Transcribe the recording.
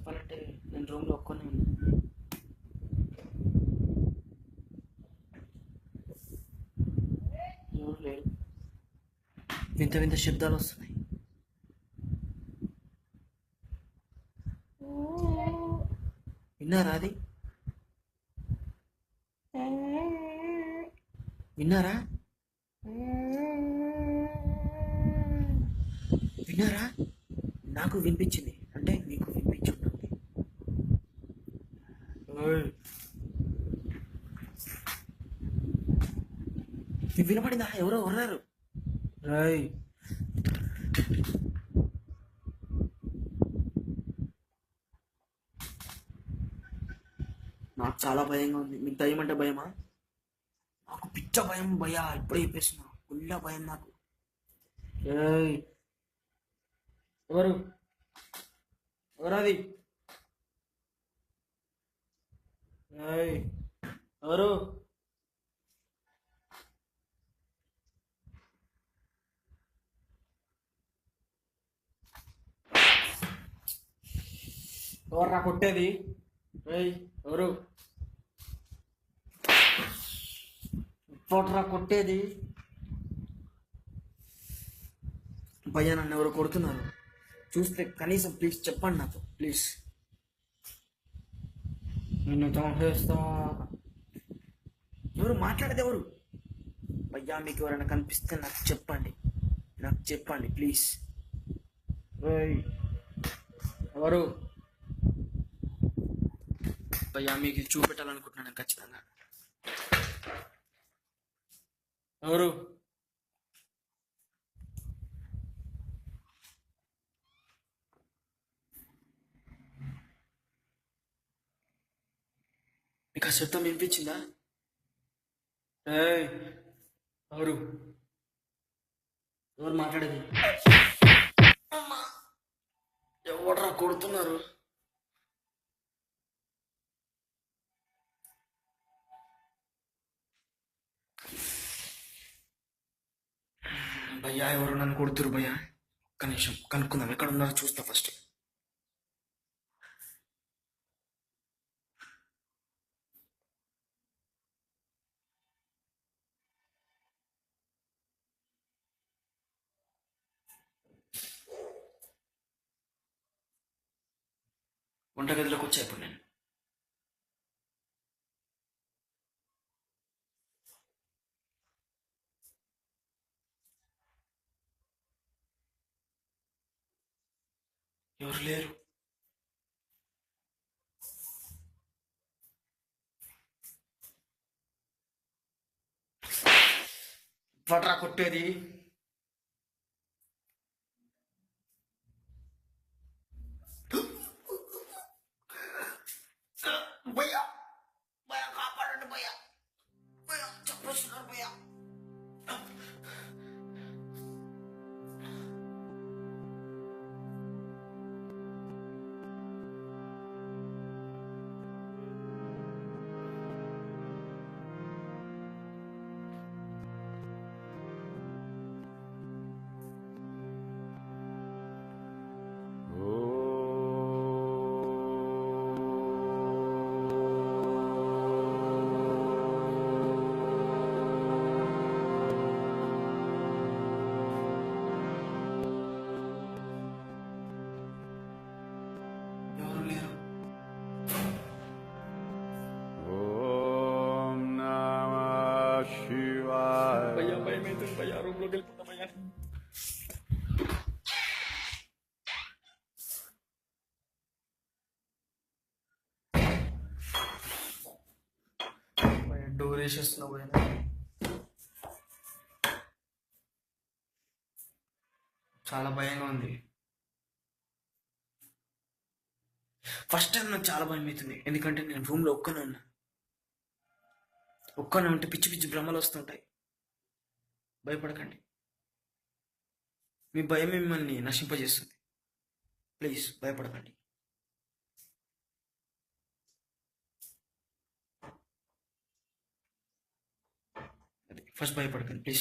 చెప్పాలంటే నేను రూమ్లో ఒక్కనే ఉన్నా. ఎవరు లేరు. వింత వింత శబ్దాలు వస్తున్నాయి. విన్నారా? అది విన్నారా? విన్నారా? నాకు వినిపించింది, అంటే మీకు వినిపించుంటుంది. మీకు వినపడిందా? ఎవరో ఉన్నారు. రాయ్, నాకు చాలా భయంగా ఉంది. మీకు దయ్యం అంటే భయమా? నాకు పిచ్చ భయం భయ్యా, ఇప్పుడే చెప్పేస్తున్నా. ఫుల్ భయం నాకు. ఏయ్, ఎవరు ఎవరది? ఏయ్, ఎవరు? ఎవర్రా కొట్టేది? ఏయ్, ఎవరు? ఎవర్రా కొట్టేది? భయ్యా, నన్ను ఎవరు కొడుతున్నారు? చూస్తే కనీసం ప్లీజ్ చెప్పండి నాకు, ప్లీజ్. నిన్ను చంపేస్తా. ఎవరు మాట్లాడేది? ఎవరు? భయ్యా, మీకు ఎవరైనా కనిపిస్తే నాకు చెప్పండి, నాకు చెప్పండి ప్లీజ్. ఏయ్, ఎవరు? భయ్యా, మీకు ఇది చూపెట్టాలనుకుంటున్నాను ఖచ్చితంగా. ఎవరు? మీకు ఆ శబ్దం వినిపించిందా? ఏయ్, ఎవరు? ఎవరు మాట్లాడేది? ఎవడరా కొడుతున్నారు? భయ్యా, ఎవరు నన్ను కొడుతురు? భయ్యా, ఒక్క నిమిషం కనుక్కుందాం, ఎక్కడ ఉన్నారో చూస్తా ఫస్ట్. వంటగదిలోకి వచ్చా ఇప్పుడు నేను. ఎవరు లేరు. పట్రా కొట్టేది? భయ్యా, భయ్యా కాపాడండి భయ్యా, భయ్యా చెప్పేస్తున్నారు భయ్యా. ఎవరు లేరు. భయ్యా, భయం అవుతుంది భయ్యా, రూమ్లోకి వెళ్ళిపోతా భయ్యా. డోర్ వేసేస్తున్నావు భయ్యా. చాలా భయంగా ఉంది. ఫస్ట్ టైం నాకు చాలా భయం అవుతుంది, ఎందుకంటే నేను రూమ్లో ఒక్కనే ఉన్నా. ఒక్కనే ఉంటే పిచ్చి పిచ్చి భ్రమలు వస్తుంటాయి. భయపడకండి, మీ భయం మిమ్మల్ని నశింపజేస్తుంది. ప్లీజ్ భయపడకండి. ఫస్ట్ భయపడకండి ప్లీజ్.